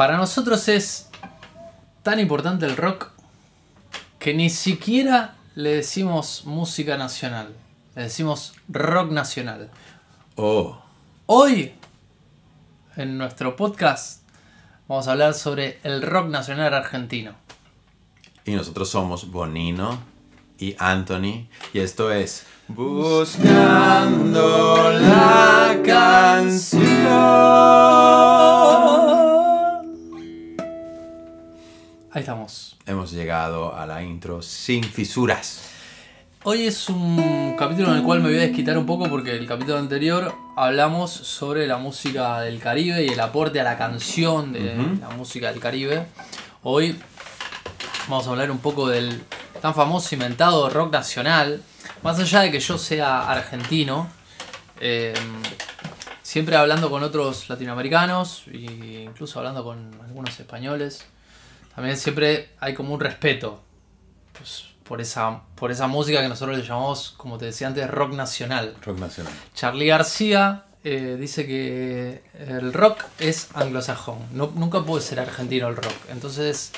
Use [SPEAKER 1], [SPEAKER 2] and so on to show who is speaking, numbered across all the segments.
[SPEAKER 1] Para nosotros es tan importante el rock que ni siquiera le decimos música nacional, le decimos rock nacional.
[SPEAKER 2] Oh.
[SPEAKER 1] Hoy, en nuestro podcast, vamos a hablar sobre el rock nacional argentino.
[SPEAKER 2] Y nosotros somos Bonino y Anthony. Y esto es Buscando la Canción.
[SPEAKER 1] Ahí estamos.
[SPEAKER 2] Hemos llegado a la intro sin fisuras.
[SPEAKER 1] Hoy es un capítulo en el cual me voy a desquitar un poco porque el capítulo anterior hablamos sobre la música del Caribe y el aporte a la canción de la música del Caribe. Hoy vamos a hablar un poco del tan famoso inventado rock nacional. Más allá de que yo sea argentino, siempre hablando con otros latinoamericanos e incluso hablando con algunos españoles, también siempre hay como un respeto pues, por esa música que nosotros le llamamos, como te decía antes, rock nacional.
[SPEAKER 2] Rock nacional.
[SPEAKER 1] Charly García dice que el rock es anglosajón, nunca puede ser argentino el rock. Entonces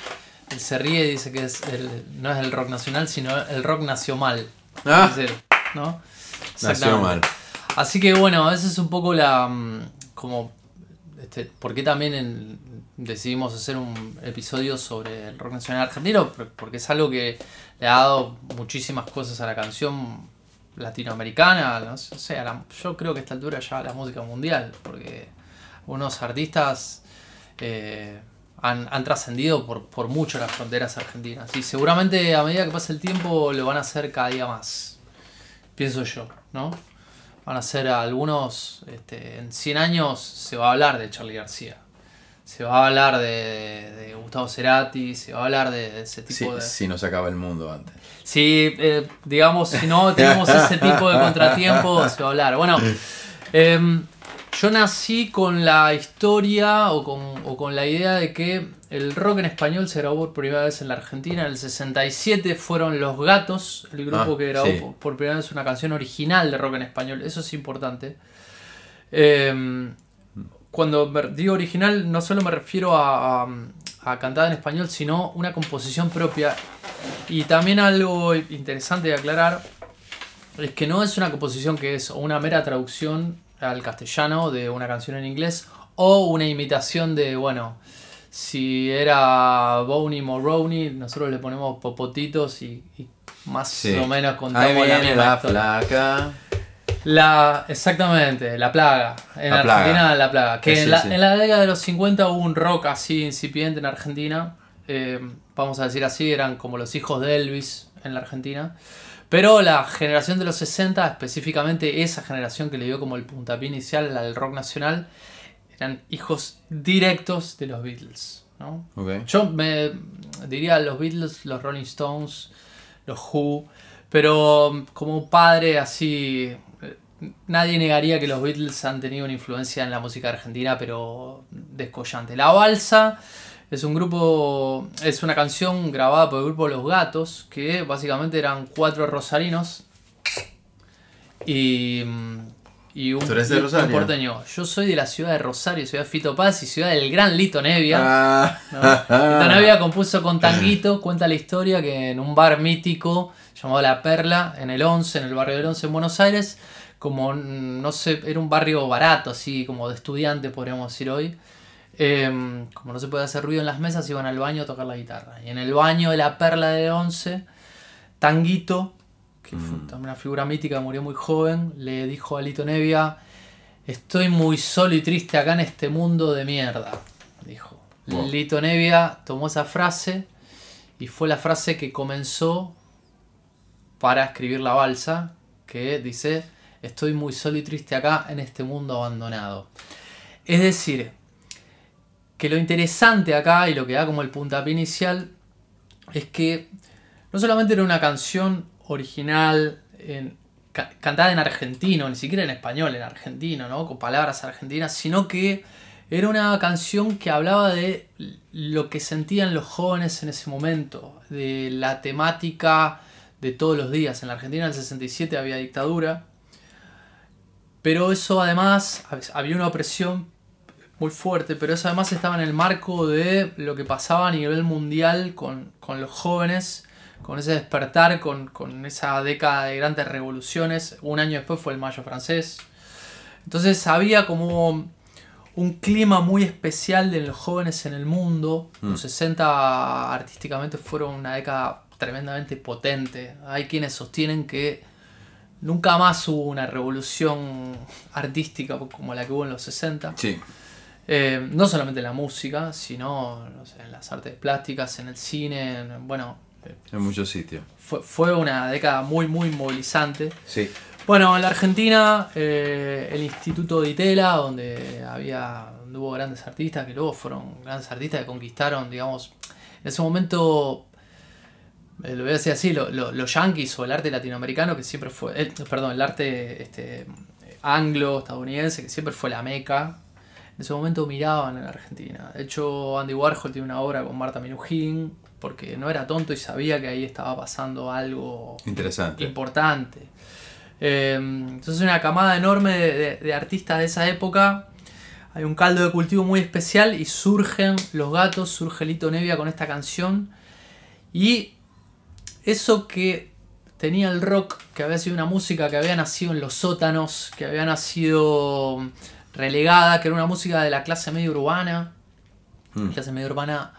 [SPEAKER 1] él se ríe y dice que no es el rock nacional, sino el rock nació mal.
[SPEAKER 2] Ah,
[SPEAKER 1] Es decir, ¿no?
[SPEAKER 2] nació mal.
[SPEAKER 1] Así que bueno, esa es un poco la... ¿por qué también decidimos hacer un episodio sobre el rock nacional argentino? Porque es algo que le ha dado muchísimas cosas a la canción latinoamericana, no sé, yo creo que a esta altura ya a la música mundial, porque unos artistas han trascendido por mucho las fronteras argentinas y seguramente a medida que pase el tiempo lo van a hacer cada día más, pienso yo, ¿no? Van a ser algunos, en 100 años se va a hablar de Charly García, se va a hablar de Gustavo Cerati, se va a hablar de ese tipo de...
[SPEAKER 2] Si no se acaba el mundo antes.
[SPEAKER 1] Sí, digamos, si no tenemos ese tipo de contratiempo, se va a hablar. Bueno, yo nací con la historia o con la idea de que el rock en español se grabó por primera vez en la Argentina. En el 67 fueron Los Gatos, el grupo que grabó por primera vez una canción original de rock en español. Eso es importante. Cuando digo original, no solo me refiero a cantada en español, sino una composición propia. Y también algo interesante de aclarar es que no es una composición que es una mera traducción al castellano de una canción en inglés o una imitación de, bueno, si era Boney Moroni, nosotros le ponemos popotitos y más o menos contamos
[SPEAKER 2] Ahí
[SPEAKER 1] la
[SPEAKER 2] viene
[SPEAKER 1] misma
[SPEAKER 2] la
[SPEAKER 1] historia.
[SPEAKER 2] flaca.
[SPEAKER 1] Exactamente, La Plaga. En
[SPEAKER 2] La
[SPEAKER 1] Argentina,
[SPEAKER 2] Plaga.
[SPEAKER 1] La Plaga. Que
[SPEAKER 2] Sí,
[SPEAKER 1] en
[SPEAKER 2] sí.
[SPEAKER 1] la década de los 50 hubo un rock así incipiente en Argentina. Vamos a decir así, eran como los hijos de Elvis en la Argentina. Pero la generación de los 60, específicamente esa generación que le dio como el puntapié inicial al rock nacional, eran hijos directos de los Beatles, ¿no?
[SPEAKER 2] Okay.
[SPEAKER 1] Yo me diría los Beatles, los Rolling Stones, los Who, pero como padre así, nadie negaría que los Beatles han tenido una influencia en la música argentina, pero descollante. La Balsa es una canción grabada por el grupo Los Gatos, que básicamente eran 4 rosarinos y un
[SPEAKER 2] ¿Tú eres de Rosario?
[SPEAKER 1] porteño. Yo soy de la ciudad de Rosario, ciudad de Fito Paz y ciudad del gran Lito Nevia. ¿No? Lito Nevia compuso con Tanguito, cuenta la historia que en un bar mítico llamado La Perla, en el barrio del 11 en Buenos Aires, como no sé, era un barrio barato, así como de estudiante podríamos decir hoy. Como no se puede hacer ruido en las mesas, iban al baño a tocar la guitarra. Y en el baño de La Perla de 11, Tanguito, que fue también una figura mítica que murió muy joven, le dijo a Lito Nevia: estoy muy solo y triste acá en este mundo de mierda, dijo.
[SPEAKER 2] Wow.
[SPEAKER 1] Lito Nevia tomó esa frase y fue la frase que comenzó para escribir La Balsa, que dice: estoy muy solo y triste acá en este mundo abandonado. Es decir, que lo interesante acá y lo que da como el puntapié inicial es que no solamente era una canción original cantada en argentino, ni siquiera en español, en argentino, ¿no? Con palabras argentinas, sino que era una canción que hablaba de lo que sentían los jóvenes en ese momento, de la temática de todos los días. En la Argentina en el 67 había dictadura, pero eso además había una opresión muy fuerte, pero eso además estaba en el marco de lo que pasaba a nivel mundial con los jóvenes, con ese despertar, con esa década de grandes revoluciones. Un año después fue el Mayo francés. Entonces había como un clima muy especial de los jóvenes en el mundo. Los 60 artísticamente fueron una década tremendamente potente. Hay quienes sostienen que nunca más hubo una revolución artística como la que hubo en los 60.
[SPEAKER 2] Sí.
[SPEAKER 1] No solamente en la música, sino no sé, en las artes plásticas, en el cine,
[SPEAKER 2] En muchos sitios.
[SPEAKER 1] fue una década muy, muy movilizante.
[SPEAKER 2] Sí.
[SPEAKER 1] Bueno, en la Argentina, el Instituto Di Tella, donde hubo grandes artistas, que luego fueron grandes artistas que conquistaron, digamos, en ese momento, lo voy a decir así, los yanquis o el arte latinoamericano, que siempre fue, el arte anglo, estadounidense, que siempre fue la meca. En ese momento miraban en la Argentina. De hecho, Andy Warhol tiene una obra con Marta Minujín, porque no era tonto y sabía que ahí estaba pasando algo
[SPEAKER 2] interesante,
[SPEAKER 1] importante. Entonces una camada enorme de artistas de esa época. Hay un caldo de cultivo muy especial y surgen Los Gatos, surge Lito Nevia con esta canción. Y eso que tenía el rock, que había sido una música que había nacido en los sótanos, que había nacido relegada, que era una música de la clase media urbana, clase media urbana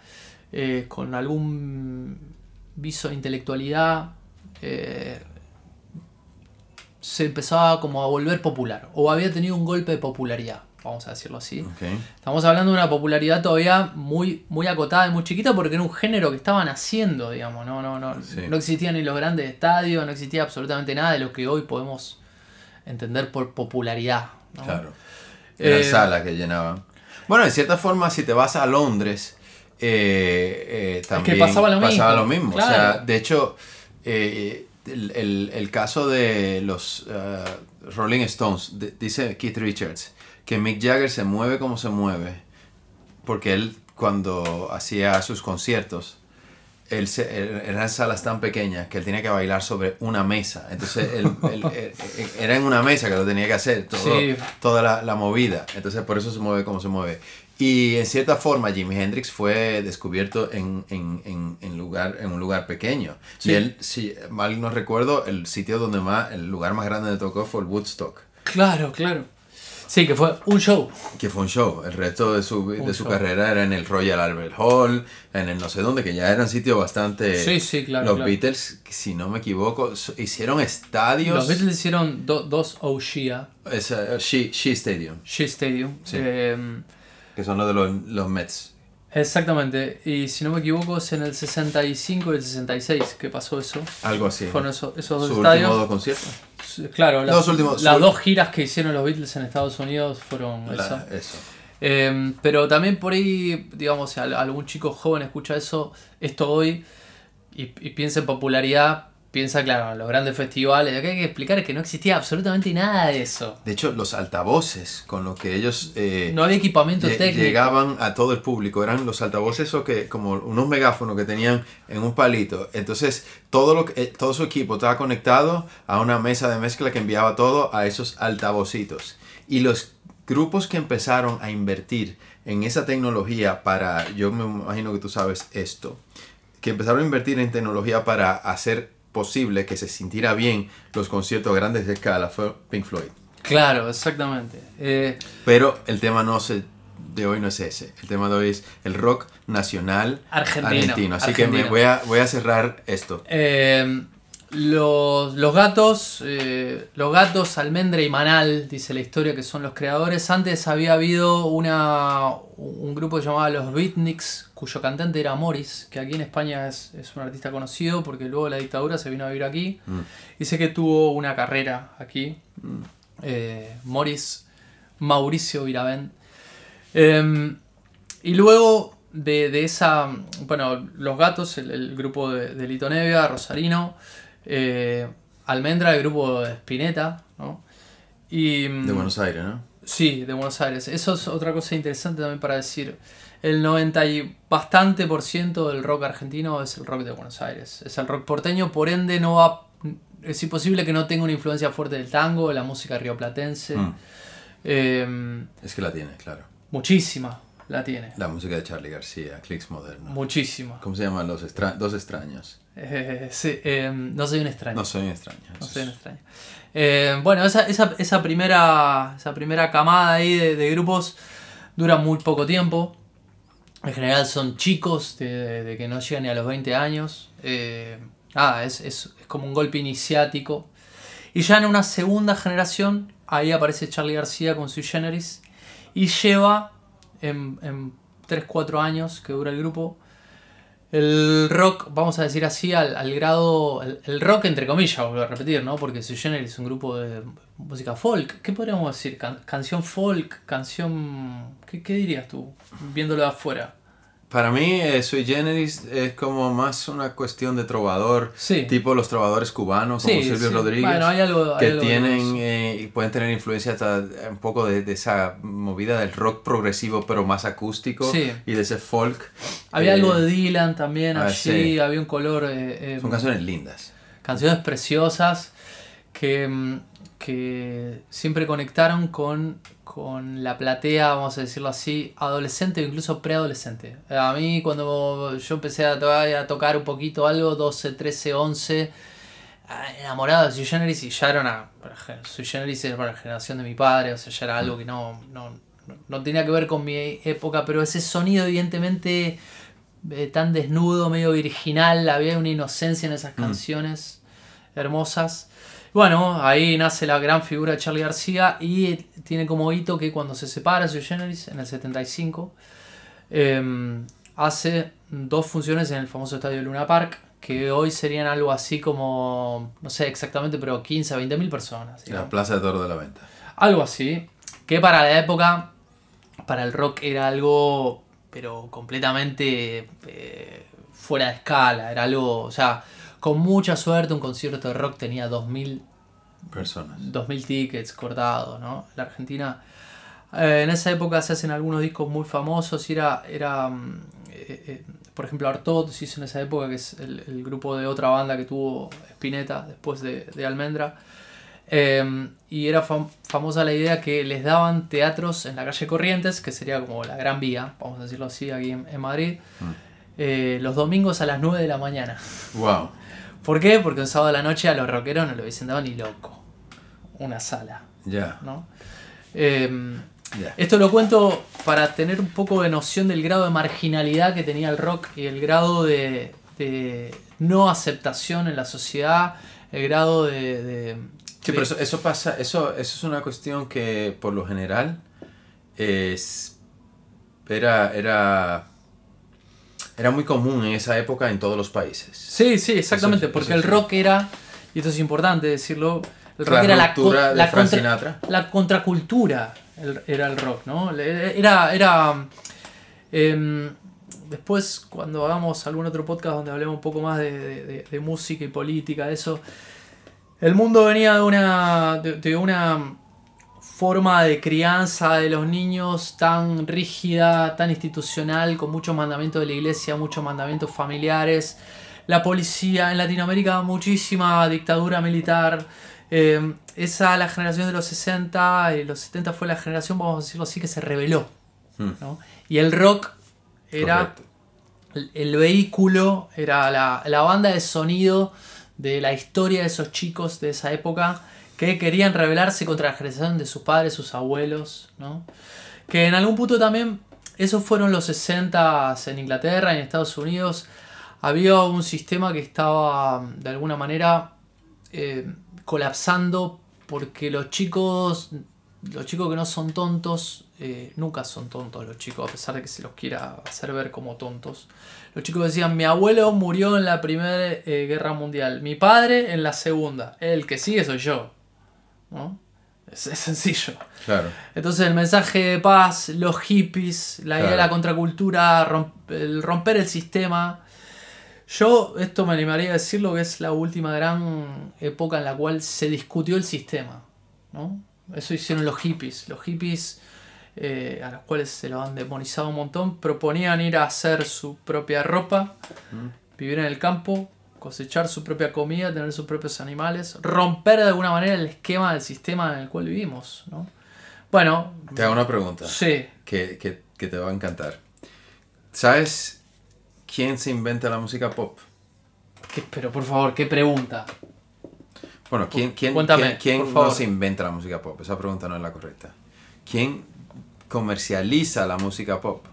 [SPEAKER 1] con algún viso de intelectualidad, se empezaba como a volver popular, o había tenido un golpe de popularidad, vamos a decirlo así.
[SPEAKER 2] Okay.
[SPEAKER 1] Estamos hablando de una popularidad todavía muy, muy acotada y muy chiquita, porque era un género que estaba naciendo, digamos, no existían ni los grandes estadios, no existía absolutamente nada de lo que hoy podemos entender por popularidad, ¿no?
[SPEAKER 2] Claro. Eran salas que llenaban. Bueno, en cierta forma, si te vas a Londres, también
[SPEAKER 1] es que pasaba lo mismo.
[SPEAKER 2] Claro. O sea, de hecho,
[SPEAKER 3] el caso de los Rolling Stones, dice Keith Richards, que Mick Jagger se mueve como se mueve, porque él cuando hacía sus conciertos, eran salas tan pequeñas que él tenía que bailar sobre una mesa. Entonces era en una mesa que lo tenía que hacer, toda la movida. Entonces por eso se mueve como se mueve. Y en cierta forma Jimi Hendrix fue descubierto en un lugar pequeño. Sí. Y él, si mal no recuerdo, el lugar más grande donde tocó fue el Woodstock.
[SPEAKER 1] Claro. Sí, que fue un show.
[SPEAKER 3] El resto de su carrera era en el Royal Albert Hall, en el no sé dónde, que ya eran sitios bastante...
[SPEAKER 1] Sí, claro.
[SPEAKER 3] Los Beatles, si no me equivoco, hicieron estadios...
[SPEAKER 1] Los Beatles hicieron dos Shea
[SPEAKER 3] Stadium.
[SPEAKER 1] Shea Stadium.
[SPEAKER 3] Sí. Que son los de los Mets.
[SPEAKER 1] Exactamente. Y si no me equivoco es en el 65 y el 66 que pasó eso.
[SPEAKER 3] Algo así.
[SPEAKER 1] Fueron esos dos estadios.
[SPEAKER 3] ¿Sus últimos dos conciertos?
[SPEAKER 1] Claro, las dos giras que hicieron los Beatles en Estados Unidos fueron
[SPEAKER 3] eso.
[SPEAKER 1] Pero también por ahí, digamos, si algún chico joven escucha esto hoy y piensa en popularidad, piensa, claro, en los grandes festivales. Lo que hay que explicar es que no existía absolutamente nada de eso.
[SPEAKER 3] De hecho, los altavoces con los que ellos...
[SPEAKER 1] no había equipamiento técnico.
[SPEAKER 3] Llegaban a todo el público. Eran los altavoces como unos megáfonos que tenían en un palito. Entonces, todo su equipo estaba conectado a una mesa de mezcla que enviaba todo a esos altavocitos. Y los grupos que empezaron a invertir en esa tecnología yo me imagino que tú sabes esto, que empezaron a invertir en tecnología para hacer posible que se sintiera bien los conciertos a grandes escalas fue Pink Floyd.
[SPEAKER 1] Claro, exactamente.
[SPEAKER 3] Pero el tema de hoy no es ese. El tema de hoy es el rock nacional argentino. Así que voy a cerrar esto.
[SPEAKER 1] Los gatos, Almendra y Manal, dice la historia, que son los creadores. Antes había habido un grupo llamado Los Beatniks, cuyo cantante era Morris, que aquí en España es un artista conocido porque luego de la dictadura se vino a vivir aquí. Dice que tuvo una carrera aquí. Mauricio Viravent. Y luego de esa... Bueno, Los Gatos, el grupo de Lito Nevia, rosarino. Almendra, el grupo de Spinetta, ¿no? Y,
[SPEAKER 3] de Buenos Aires, ¿no?
[SPEAKER 1] Sí, de Buenos Aires. Eso es otra cosa interesante también para decir. El 90 y bastante % del rock argentino es el rock de Buenos Aires. Es el rock porteño, por ende es imposible que no tenga una influencia fuerte del tango, de la música rioplatense.
[SPEAKER 3] Es que la tiene, claro.
[SPEAKER 1] Muchísima la tiene.
[SPEAKER 3] La música de Charly García, Clicks Modernos.
[SPEAKER 1] Muchísima.
[SPEAKER 3] ¿Cómo se llaman los dos extraños?
[SPEAKER 1] Sí, no soy un extraño.
[SPEAKER 3] No soy un extraño.
[SPEAKER 1] No soy un extraño. Bueno, esa primera camada ahí de grupos dura muy poco tiempo. En general son chicos de que no llegan ni a los 20 años. Es como un golpe iniciático. Y ya en una segunda generación, ahí aparece Charly García con Sui Generis. Y lleva en 3-4 años que dura el grupo el rock, vamos a decir así, al grado... El rock entre comillas, vuelvo a repetir, ¿no? Porque Sui Generis es un grupo de música folk. ¿Qué podríamos decir? Canción folk, canción... ¿Qué dirías tú, viéndolo de afuera?
[SPEAKER 3] Para mí, Sui Generis es como más una cuestión de trovador,
[SPEAKER 1] sí.
[SPEAKER 3] Tipo los trovadores cubanos, como Silvio Rodríguez,
[SPEAKER 1] bueno, hay algo
[SPEAKER 3] que tienen y pueden tener influencia hasta un poco de esa movida del rock progresivo, pero más acústico, y de ese folk.
[SPEAKER 1] Había algo de Dylan también allí,
[SPEAKER 3] sí.
[SPEAKER 1] Había un color...
[SPEAKER 3] Son canciones lindas.
[SPEAKER 1] Canciones preciosas que siempre conectaron con la platea, vamos a decirlo así, adolescente o incluso preadolescente. A mí cuando yo empecé a tocar un poquito algo, 12, 13, 11, enamorado de Sui Generis, y ya era Sui Generis era para la generación de mi padre, o sea, ya era algo que no tenía que ver con mi época, pero ese sonido evidentemente tan desnudo, medio virginal, había una inocencia en esas canciones hermosas. Bueno, ahí nace la gran figura de Charly García y tiene como hito que cuando se separa Sui Generis en el 75 hace 2 funciones en el famoso estadio Luna Park, que hoy serían algo así como, no sé exactamente, pero 15 a 20 mil personas.
[SPEAKER 3] La Plaza de Toro de la Venta.
[SPEAKER 1] Algo así, que para la época, para el rock era algo, pero completamente fuera de escala, era algo, o sea... Con mucha suerte un concierto de rock tenía 2.000
[SPEAKER 3] personas.
[SPEAKER 1] 2.000 tickets cortados, ¿no? La Argentina, en esa época se hacen algunos discos muy famosos. Y por ejemplo, Artaud se hizo en esa época, que es el grupo de otra banda que tuvo Spinetta después de Almendra. Y era famosa la idea que les daban teatros en la calle Corrientes, que sería como la Gran Vía, vamos a decirlo así, aquí en Madrid, los domingos a las 9 de la mañana.
[SPEAKER 3] Wow.
[SPEAKER 1] ¿Por qué? Porque un sábado a la noche a los rockeros no le hubiesen dado ni loco una sala.
[SPEAKER 3] Ya.
[SPEAKER 1] ¿No? Esto lo cuento para tener un poco de noción del grado de marginalidad que tenía el rock y el grado de no aceptación en la sociedad, el grado de
[SPEAKER 3] sí, pero eso pasa, eso es una cuestión que por lo general era muy común en esa época en todos los países.
[SPEAKER 1] Sí, exactamente, porque el rock era, y esto es importante decirlo, el rock era la contracultura, era el rock, ¿no? Después, cuando hagamos algún otro podcast donde hablemos un poco más de música y política, eso, el mundo venía de una forma de crianza de los niños tan rígida, tan institucional, con muchos mandamientos de la iglesia, muchos mandamientos familiares. La policía en Latinoamérica, muchísima dictadura militar. La generación de los 60 y los 70 fue la generación, vamos a decirlo así, que se rebeló, ¿no? Y el rock era el vehículo, era la banda de sonido de la historia de esos chicos de esa época, que querían rebelarse contra la generación de sus padres, sus abuelos, ¿no? Que en algún punto también, esos fueron los 60 en Inglaterra y en Estados Unidos. Había un sistema que estaba de alguna manera colapsando, porque los chicos que no son tontos, nunca son tontos los chicos, a pesar de que se los quiera hacer ver como tontos. Los chicos decían: mi abuelo murió en la Primera Guerra Mundial, mi padre en la Segunda, el que sigue soy yo, ¿no? Es sencillo.
[SPEAKER 3] Claro.
[SPEAKER 1] Entonces el mensaje de paz, los hippies, la idea de la contracultura, el romper el sistema. Yo esto me animaría a decirlo, que es la última gran época en la cual se discutió el sistema, ¿no? Eso hicieron los hippies. Los hippies, a los cuales se lo han demonizado un montón, proponían ir a hacer su propia ropa, vivir en el campo, cosechar su propia comida, tener sus propios animales, romper de alguna manera el esquema del sistema en el cual vivimos, ¿no? Bueno.
[SPEAKER 3] Te hago una pregunta.
[SPEAKER 1] Sí.
[SPEAKER 3] Que te va a encantar. ¿Sabes quién se inventa la música pop?
[SPEAKER 1] Pero por favor, ¿qué pregunta?
[SPEAKER 3] Bueno,
[SPEAKER 1] Cuéntame,
[SPEAKER 3] ¿quién
[SPEAKER 1] por favor.
[SPEAKER 3] no se inventa la música pop? Esa pregunta no es la correcta. ¿Quién comercializa la música pop?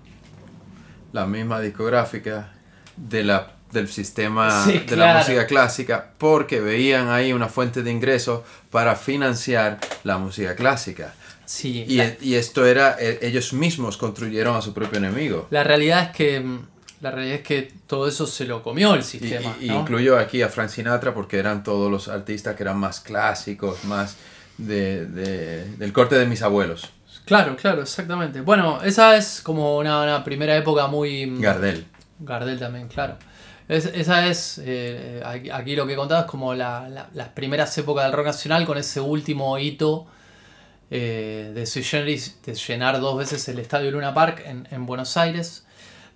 [SPEAKER 3] La misma discográfica del sistema
[SPEAKER 1] Sí,
[SPEAKER 3] de
[SPEAKER 1] claro.
[SPEAKER 3] la música clásica, porque veían ahí una fuente de ingresos para financiar la música clásica.
[SPEAKER 1] Sí.
[SPEAKER 3] Y esto era, ellos mismos construyeron a su propio enemigo.
[SPEAKER 1] La realidad es que todo eso se lo comió el sistema,
[SPEAKER 3] Y
[SPEAKER 1] ¿no?
[SPEAKER 3] incluyo aquí a Frank Sinatra porque eran todos los artistas que eran más clásicos, más del corte de mis abuelos.
[SPEAKER 1] Claro, exactamente. Bueno, esa es como una primera época muy...
[SPEAKER 3] Gardel.
[SPEAKER 1] Gardel también, claro. Esa es, aquí lo que he contado es como las primeras épocas del rock nacional con ese último hito de Sui Generis, de llenar 2 veces el estadio Luna Park en Buenos Aires.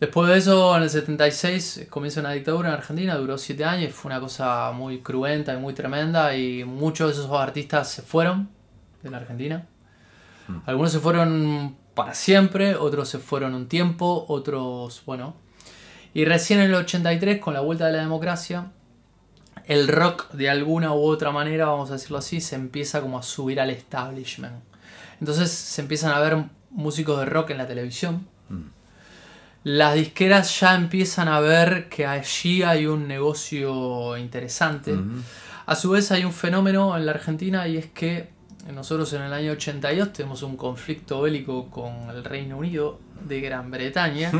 [SPEAKER 1] Después de eso, en el 76, comienza una dictadura en Argentina, duró 7 años y fue una cosa muy cruenta y muy tremenda y muchos de esos artistas se fueron de la Argentina. Algunos se fueron para siempre, otros se fueron un tiempo, otros, bueno. Y recién en el 83, con la vuelta de la democracia, el rock de alguna u otra manera, vamos a decirlo así, se empieza como a subir al establishment. Entonces se empiezan a ver músicos de rock en la televisión. Las disqueras ya empiezan a ver que allí hay un negocio interesante. A su vez hay un fenómeno en la Argentina y es que nosotros en el año 82 tenemos un conflicto bélico con el Reino Unido de Gran Bretaña.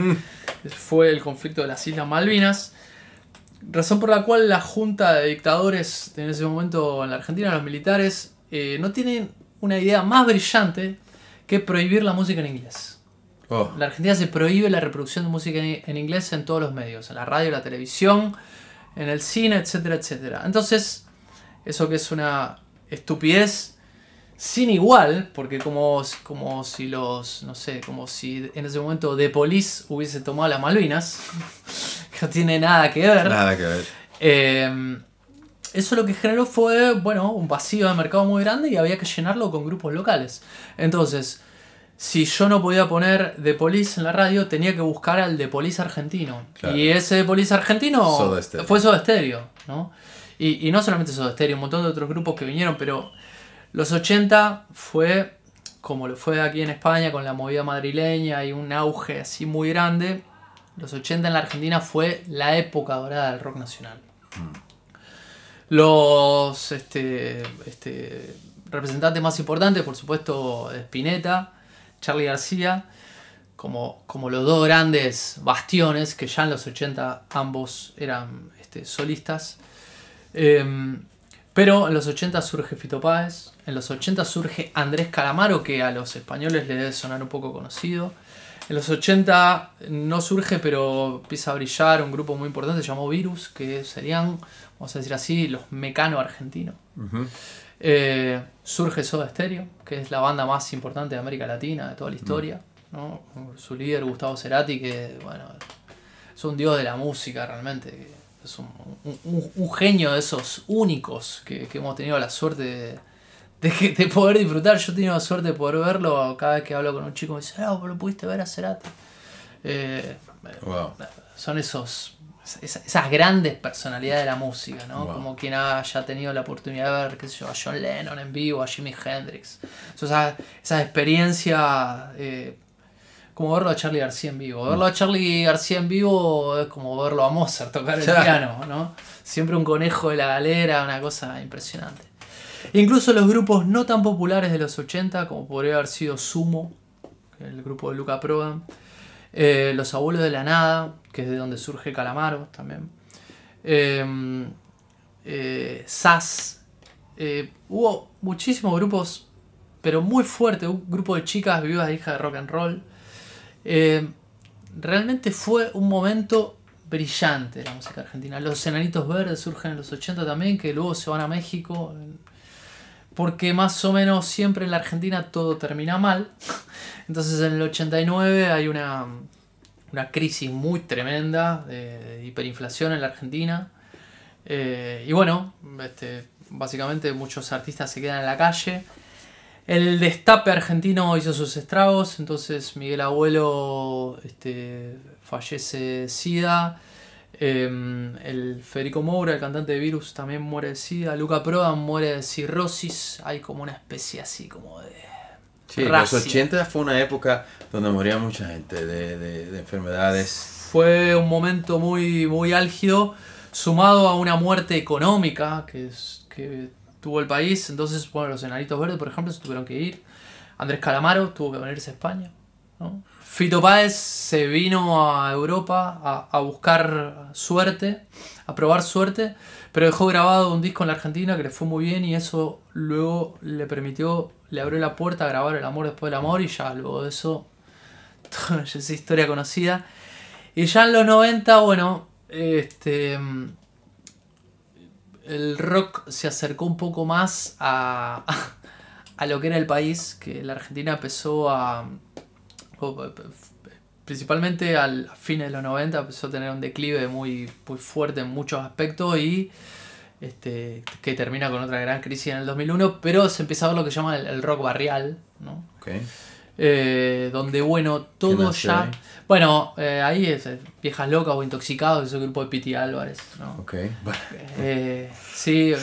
[SPEAKER 1] Fue el conflicto de las Islas Malvinas. Razón por la cual la junta de dictadores en ese momento en la Argentina, los militares, no tienen una idea más brillante que prohibir la música en inglés.
[SPEAKER 3] Oh.
[SPEAKER 1] En la Argentina se prohíbe la reproducción de música en inglés en todos los medios, en la radio, la televisión, en el cine, etcétera, etcétera. Entonces, eso que es una estupidez sin igual, porque como si como si en ese momento The Police hubiese tomado las Malvinas, que no tiene nada que ver.
[SPEAKER 3] Nada que ver.
[SPEAKER 1] Eso lo que generó fue, bueno, un vacío de mercado muy grande y había que llenarlo con grupos locales. Entonces, si yo no podía poner The Police en la radio, tenía que buscar al The Police argentino.
[SPEAKER 3] Claro.
[SPEAKER 1] Y ese The Police argentino
[SPEAKER 3] Soda Stereo.
[SPEAKER 1] fue Soda Stereo, ¿no? Y no solamente Soda Stereo, un montón de otros grupos que vinieron, pero los 80 fue como lo fue aquí en España con la movida madrileña y un auge así muy grande. Los 80 en la Argentina fue la época dorada del rock nacional. Los representantes más importantes, por supuesto, Spinetta, Charly García, como los dos grandes bastiones, que ya en los 80 ambos eran solistas. Pero en los 80 surge Fito Páez, en los 80 surge Andrés Calamaro, que a los españoles les debe sonar un poco conocido. En los 80 no surge, pero empieza a brillar un grupo muy importante, se llamó Virus, que serían, vamos a decir así, los Mecano argentinos. Surge Soda Stereo, que es la banda más importante de América Latina, de toda la historia, ¿no? Su líder, Gustavo Cerati, que bueno, es un dios de la música realmente, es un genio de esos únicos que hemos tenido la suerte de poder disfrutar. Yo he tenido la suerte de poder verlo. Cada vez que hablo con un chico me dice, pero lo pudiste ver a Cerati.
[SPEAKER 3] Wow.
[SPEAKER 1] Son esas grandes personalidades de la música, ¿no?
[SPEAKER 3] Wow.
[SPEAKER 1] Como quien haya tenido la oportunidad de ver, qué sé yo, a John Lennon en vivo, a Jimi Hendrix. Esa experiencia, como verlo a Charly García en vivo. Verlo a Charly García en vivo es como verlo a Mozart tocar el piano, ¿no? Siempre un conejo de la galera, una cosa impresionante. Incluso los grupos no tan populares de los 80, como podría haber sido Sumo, el grupo de Luca Prodan, Los Abuelos de la Nada, que es de donde surge Calamaro también, SAS, hubo muchísimos grupos, pero muy fuertes, un grupo de chicas viudas de hijas de rock and roll. Realmente fue un momento brillante de la música argentina. Los Enanitos Verdes surgen en los 80 también, que luego se van a México, porque más o menos siempre en la Argentina todo termina mal. Entonces en el 89 hay una crisis muy tremenda de hiperinflación en la Argentina. Y bueno, básicamente muchos artistas se quedan en la calle. El destape argentino hizo sus estragos, entonces Miguel Abuelo fallece SIDA. El Federico Moura, el cantante de Virus, también muere de SIDA. Luca Prodan muere de cirrosis. Hay como una especie así como de...
[SPEAKER 3] Sí, los 80 fue una época donde moría mucha gente de enfermedades.
[SPEAKER 1] Fue un momento muy, muy álgido, sumado a una muerte económica que tuvo el país. Entonces, bueno, los Enanitos Verdes, por ejemplo, se tuvieron que ir. Andrés Calamaro tuvo que venirse a España, ¿no? Fito Páez se vino a Europa a buscar suerte, a probar suerte, pero dejó grabado un disco en la Argentina que le fue muy bien y eso luego le abrió la puerta a grabar El amor después del amor y ya luego de eso, esa historia conocida. Y ya en los 90, bueno, el rock se acercó un poco más a lo que era el país, que la Argentina empezó principalmente a fines de los 90 empezó a tener un declive muy, muy fuerte en muchos aspectos y que termina con otra gran crisis en el 2001, pero se empieza a ver lo que se llama el rock barrial, ¿no?
[SPEAKER 3] Okay.
[SPEAKER 1] Donde bueno, todo ya... Ahí? Bueno, ahí es Viejas Locas o Intoxicados, ese grupo de Piti Álvarez, ¿no?
[SPEAKER 3] Okay.
[SPEAKER 1] Sí,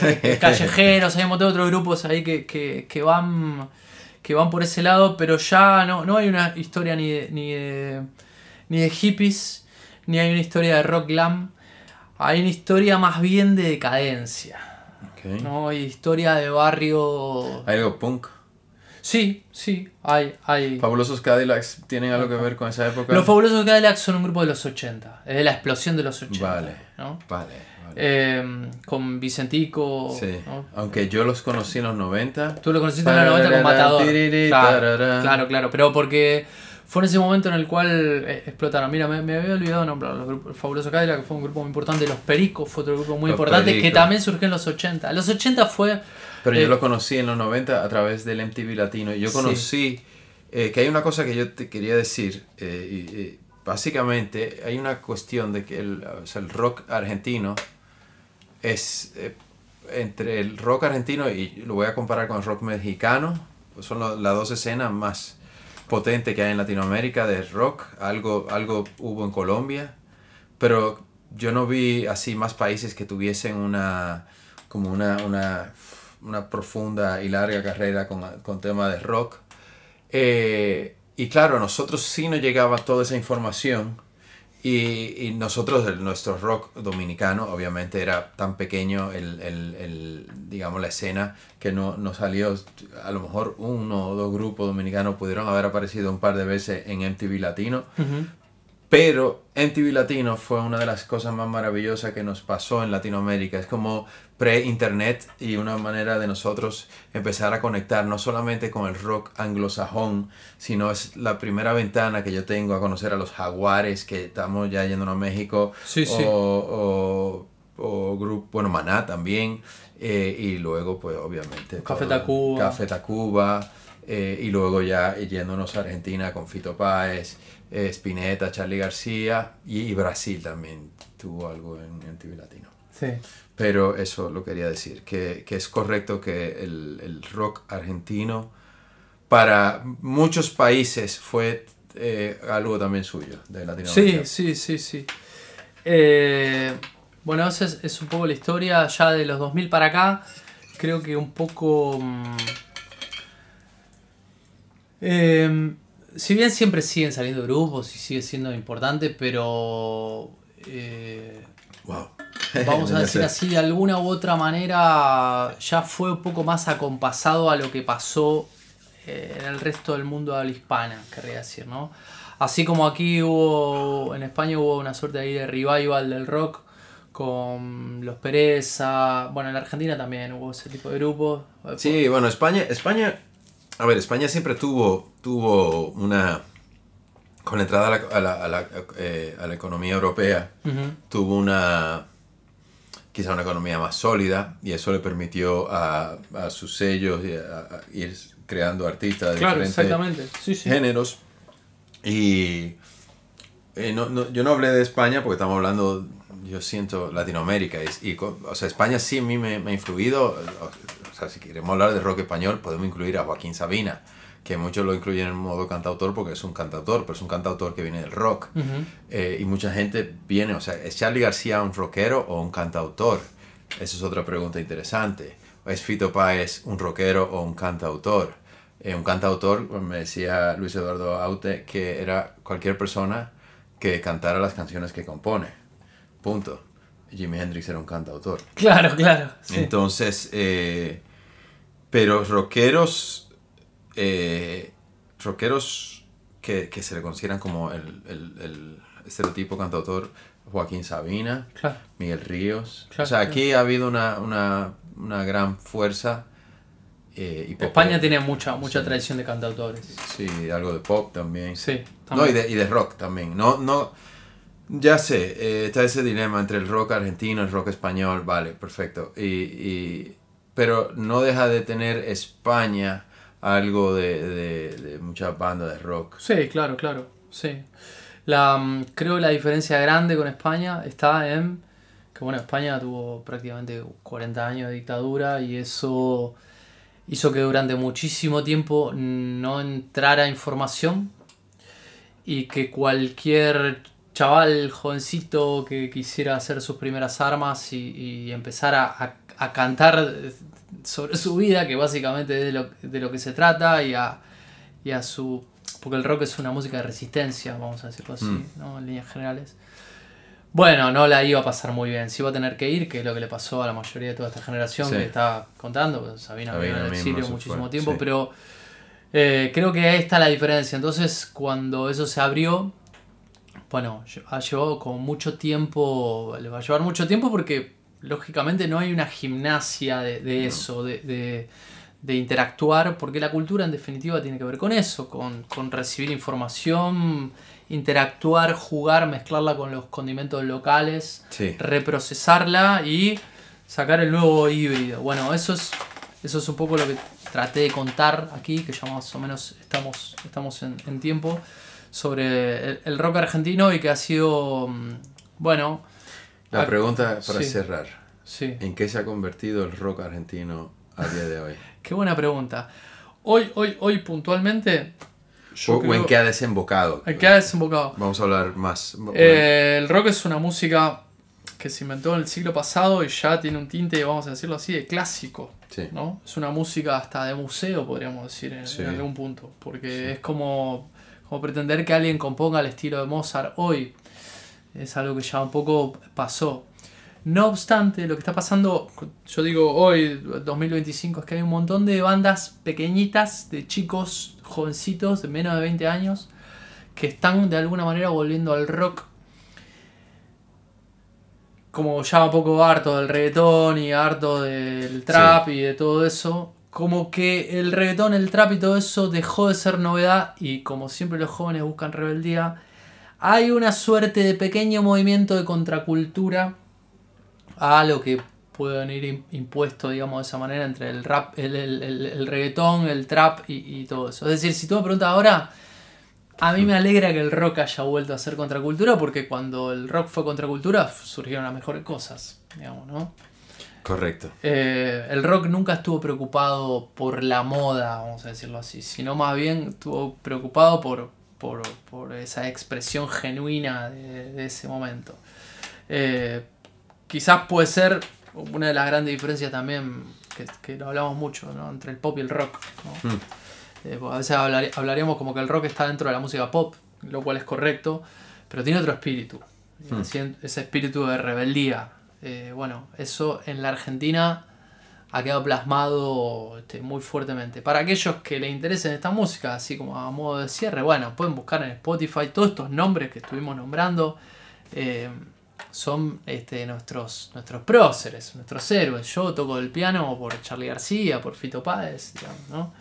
[SPEAKER 1] Callejeros, hay un montón de otros grupos ahí que van por ese lado, pero ya no hay una historia ni de hippies, ni hay una historia de rock glam, hay una historia más bien de decadencia.
[SPEAKER 3] Okay.
[SPEAKER 1] ¿No? Hay historia de barrio...
[SPEAKER 3] ¿Hay algo punk?
[SPEAKER 1] Sí, hay.
[SPEAKER 3] ¿Fabulosos Cadillacs tienen algo que ver con esa época?
[SPEAKER 1] Los Fabulosos Cadillacs son un grupo de los 80, es de la explosión de los 80.
[SPEAKER 3] Vale,
[SPEAKER 1] ¿no?
[SPEAKER 3] Vale.
[SPEAKER 1] Con Vicentico.
[SPEAKER 3] Sí,
[SPEAKER 1] ¿no?
[SPEAKER 3] Aunque yo los conocí en los 90.
[SPEAKER 1] Tú lo conociste en los 90 con Matador. Claro, pero porque fue en ese momento en el cual explotaron. Mira, me había olvidado nombrar los Fabulosos Cadillacs, que fue un grupo muy importante. Los Pericos fue otro grupo muy importante que también surgió en los 80. En los 80 fue...
[SPEAKER 3] Pero yo lo conocí en los 90 a través del MTV Latino. Yo conocí... que hay una cosa que yo te quería decir. Básicamente hay una cuestión de que el rock argentino es... entre el rock argentino y lo voy a comparar con el rock mexicano. Son las dos escenas más potentes que hay en Latinoamérica de rock. Algo hubo en Colombia. Pero yo no vi así más países que tuviesen una profunda y larga carrera con tema de rock. Y claro, nosotros sí nos llegaba toda esa información y nosotros, nuestro rock dominicano, obviamente era tan pequeño digamos la escena que no salió, a lo mejor uno o dos grupos dominicanos pudieron haber aparecido un par de veces en MTV Latino. Uh-huh. Pero MTV Latino fue una de las cosas más maravillosas que nos pasó en Latinoamérica. Es como pre-internet y una manera de nosotros empezar a conectar no solamente con el rock anglosajón, sino es la primera ventana que yo tengo a conocer a los Jaguares, que estamos ya yendo a México,
[SPEAKER 1] sí.
[SPEAKER 3] o grupo, bueno, Maná también, y luego pues obviamente
[SPEAKER 1] Café
[SPEAKER 3] Tacuba, y luego ya yéndonos a Argentina con Fito Páez, Spinetta, Charly García y Brasil también tuvo algo en MTV Latino.
[SPEAKER 1] Sí.
[SPEAKER 3] Pero eso lo quería decir, que es correcto que el rock argentino para muchos países fue algo también suyo de Latinoamérica.
[SPEAKER 1] Sí. Bueno, esa es un poco la historia ya de los 2000 para acá. Creo que un poco... si bien siempre siguen saliendo grupos y sigue siendo importante, pero
[SPEAKER 3] wow.
[SPEAKER 1] Vamos a decir así, de alguna u otra manera ya fue un poco más acompasado a lo que pasó en el resto del mundo de habla hispana, querría decir, ¿no? Así como aquí en España hubo una suerte ahí de revival del rock con los Pereza, bueno, en la Argentina también hubo ese tipo de grupos.
[SPEAKER 3] Sí, bueno, España siempre tuvo una... Con la entrada a la economía europea, uh-huh, tuvo quizá una economía más sólida, y eso le permitió a sus sellos a ir creando artistas de diferentes géneros. Y yo no hablé de España porque estamos hablando, yo siento, Latinoamérica. O sea, España sí a mí me ha influido. O sea, si queremos hablar de rock español, podemos incluir a Joaquín Sabina, que muchos lo incluyen en modo cantautor porque es un cantautor, pero es un cantautor que viene del rock. Y mucha gente viene, o sea, ¿es Charly García un rockero o un cantautor? Esa es otra pregunta interesante. ¿Es Fito Páez un rockero o un cantautor? Un cantautor, me decía Luis Eduardo Aute, que era cualquier persona que cantara las canciones que compone. Punto. Jimi Hendrix era un cantautor.
[SPEAKER 1] Claro, claro. Sí.
[SPEAKER 3] Entonces, pero rockeros que se le consideran como el estereotipo cantautor, Joaquín Sabina,
[SPEAKER 1] claro.
[SPEAKER 3] Miguel Ríos.
[SPEAKER 1] Claro,
[SPEAKER 3] o sea, aquí ha habido una gran fuerza. Y
[SPEAKER 1] España tiene mucha tradición de cantautores.
[SPEAKER 3] Sí, algo de pop también.
[SPEAKER 1] Sí,
[SPEAKER 3] también. No, y de rock también. No, ya sé, está ese dilema entre el rock argentino y el rock español. Vale, perfecto. Pero no deja de tener España algo de muchas bandas de rock.
[SPEAKER 1] Sí, claro. Sí. Creo que la diferencia grande con España está en que, bueno, España tuvo prácticamente 40 años de dictadura y eso hizo que durante muchísimo tiempo no entrara información y que cualquier chaval jovencito que quisiera hacer sus primeras armas y empezar a cantar sobre su vida, que básicamente es de lo que se trata, y a su... porque el rock es una música de resistencia, vamos a decirlo así, ¿no? En líneas generales. Bueno, no la iba a pasar muy bien. Se iba a tener que ir, que es lo que le pasó a la mayoría de toda esta generación que estaba contando. Sabina vivió en el exilio muchísimo tiempo, pero creo que ahí está la diferencia. Entonces, cuando eso se abrió, bueno, ha llevado como mucho tiempo, le va a llevar mucho tiempo porque lógicamente no hay una gimnasia de eso, de interactuar, porque la cultura en definitiva tiene que ver con eso, con recibir información, interactuar, jugar, mezclarla con los condimentos locales, reprocesarla y sacar el nuevo híbrido. Bueno, eso es un poco lo que traté de contar aquí, que ya más o menos estamos en tiempo, sobre el rock argentino y que ha sido, bueno...
[SPEAKER 3] La pregunta para cerrar.
[SPEAKER 1] Sí.
[SPEAKER 3] ¿En qué se ha convertido el rock argentino a día de hoy?
[SPEAKER 1] Qué buena pregunta. Hoy puntualmente...
[SPEAKER 3] ¿O en qué ha desembocado?
[SPEAKER 1] ¿En qué ha desembocado?
[SPEAKER 3] Vamos a hablar más.
[SPEAKER 1] El rock es una música que se inventó en el siglo pasado y ya tiene un tinte, vamos a decirlo así, de clásico.
[SPEAKER 3] Sí.
[SPEAKER 1] ¿No? Es una música hasta de museo, podríamos decir, en algún punto. Porque es como pretender que alguien componga al estilo de Mozart hoy. Es algo que ya un poco pasó. No obstante, lo que está pasando, yo digo hoy, 2025, es que hay un montón de bandas pequeñitas, de chicos, jovencitos, de menos de 20 años, que están de alguna manera volviendo al rock. Como ya un poco harto del reggaetón y harto del trap y de todo eso. Como que el reggaetón, el trap y todo eso dejó de ser novedad y como siempre los jóvenes buscan rebeldía, hay una suerte de pequeño movimiento de contracultura a lo que puede venir impuesto, digamos, de esa manera entre el rap, el reggaetón, el trap y todo eso. Es decir, si tú me preguntas ahora, a mí me alegra que el rock haya vuelto a ser contracultura porque cuando el rock fue contracultura surgieron las mejores cosas, digamos, ¿no?
[SPEAKER 3] Correcto.
[SPEAKER 1] El rock nunca estuvo preocupado por la moda, vamos a decirlo así, sino más bien estuvo preocupado por esa expresión genuina de ese momento. Quizás puede ser una de las grandes diferencias también, que lo hablamos mucho, ¿no? Entre el pop y el rock, ¿no? A veces hablaríamos como que el rock está dentro de la música pop, lo cual es correcto, pero tiene otro espíritu, ese espíritu de rebeldía. Bueno, eso en la Argentina ha quedado plasmado muy fuertemente. Para aquellos que les interesen esta música, así como a modo de cierre, bueno, pueden buscar en Spotify todos estos nombres que estuvimos nombrando. Son nuestros próceres, nuestros héroes. Yo toco el piano por Charly García, por Fito Páez, digamos, ¿no?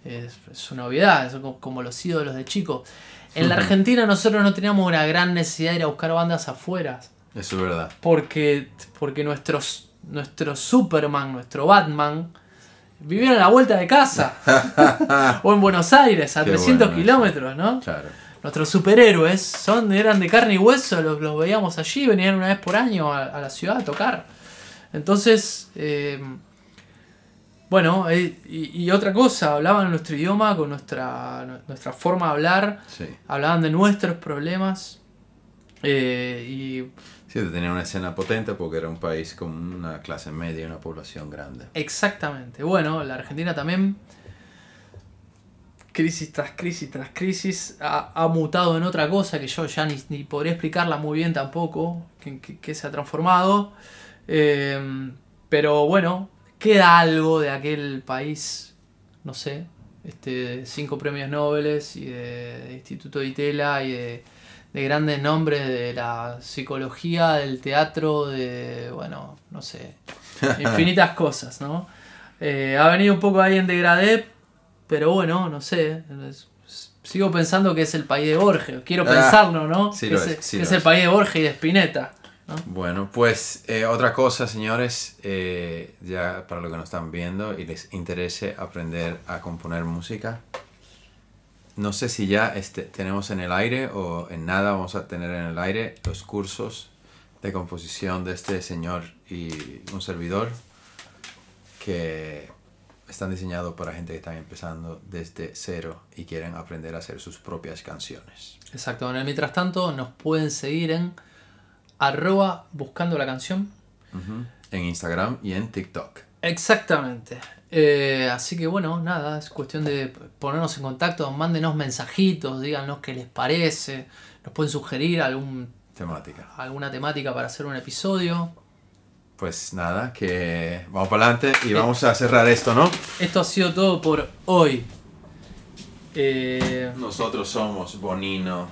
[SPEAKER 1] Es una obviedad, son como los ídolos de chico. En la Argentina nosotros no teníamos una gran necesidad de ir a buscar bandas afuera.
[SPEAKER 3] Eso es verdad.
[SPEAKER 1] Porque nuestro Superman, nuestro Batman, vivieron a la vuelta de casa. O en Buenos Aires, a 300 kilómetros, ¿no? Claro. Nuestros superhéroes eran de carne y hueso, los veíamos allí, venían una vez por año a la ciudad a tocar. Entonces, bueno, y otra cosa, hablaban nuestro idioma con nuestra forma de hablar,
[SPEAKER 3] Sí.
[SPEAKER 1] hablaban de nuestros problemas. Y
[SPEAKER 3] Sí, tenía una escena potente porque era un país con una clase media y una población grande.
[SPEAKER 1] exactamente. Bueno, la Argentina también, crisis tras crisis tras crisis, ha mutado en otra cosa que yo ya ni podría explicarla muy bien tampoco, que se ha transformado. Pero bueno, queda algo de aquel país, no sé, 5 premios Nobel y de Instituto de Itela y de grandes nombres de la psicología, del teatro, bueno, no sé, infinitas cosas, ¿no? Ha venido un poco ahí en degradé, pero bueno, no sé, sigo pensando que es el país de Borges, quiero pensarlo, ¿no?
[SPEAKER 3] Sí
[SPEAKER 1] que
[SPEAKER 3] lo
[SPEAKER 1] es,
[SPEAKER 3] es, sí
[SPEAKER 1] que
[SPEAKER 3] lo
[SPEAKER 1] es el
[SPEAKER 3] es.
[SPEAKER 1] país de Borges y de Spinetta, ¿no?
[SPEAKER 3] Bueno, pues otra cosa, señores, ya para los que nos están viendo y les interese aprender a componer música, no sé si ya tenemos en el aire o en nada vamos a tener en el aire los cursos de composición de este señor y un servidor que están diseñados para gente que está empezando desde cero y quieren aprender a hacer sus propias canciones.
[SPEAKER 1] Exacto, mientras tanto nos pueden seguir en @buscando la canción.
[SPEAKER 3] Uh-huh. En Instagram y en TikTok.
[SPEAKER 1] Exactamente. Así que bueno, nada, es cuestión de ponernos en contacto, mándenos mensajitos, díganos qué les parece, nos pueden sugerir alguna temática para hacer un episodio.
[SPEAKER 3] Pues nada, que vamos para adelante y vamos a cerrar esto, ¿no?
[SPEAKER 1] Esto ha sido todo por hoy.
[SPEAKER 3] Nosotros somos Bonino.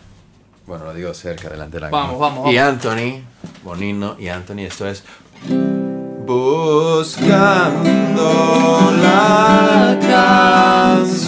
[SPEAKER 3] Bueno, lo digo cerca, delante de la
[SPEAKER 1] Vamos,
[SPEAKER 3] cámara.
[SPEAKER 1] vamos.
[SPEAKER 3] Y Anthony. Bonino y Anthony. Esto es Buscando la canción.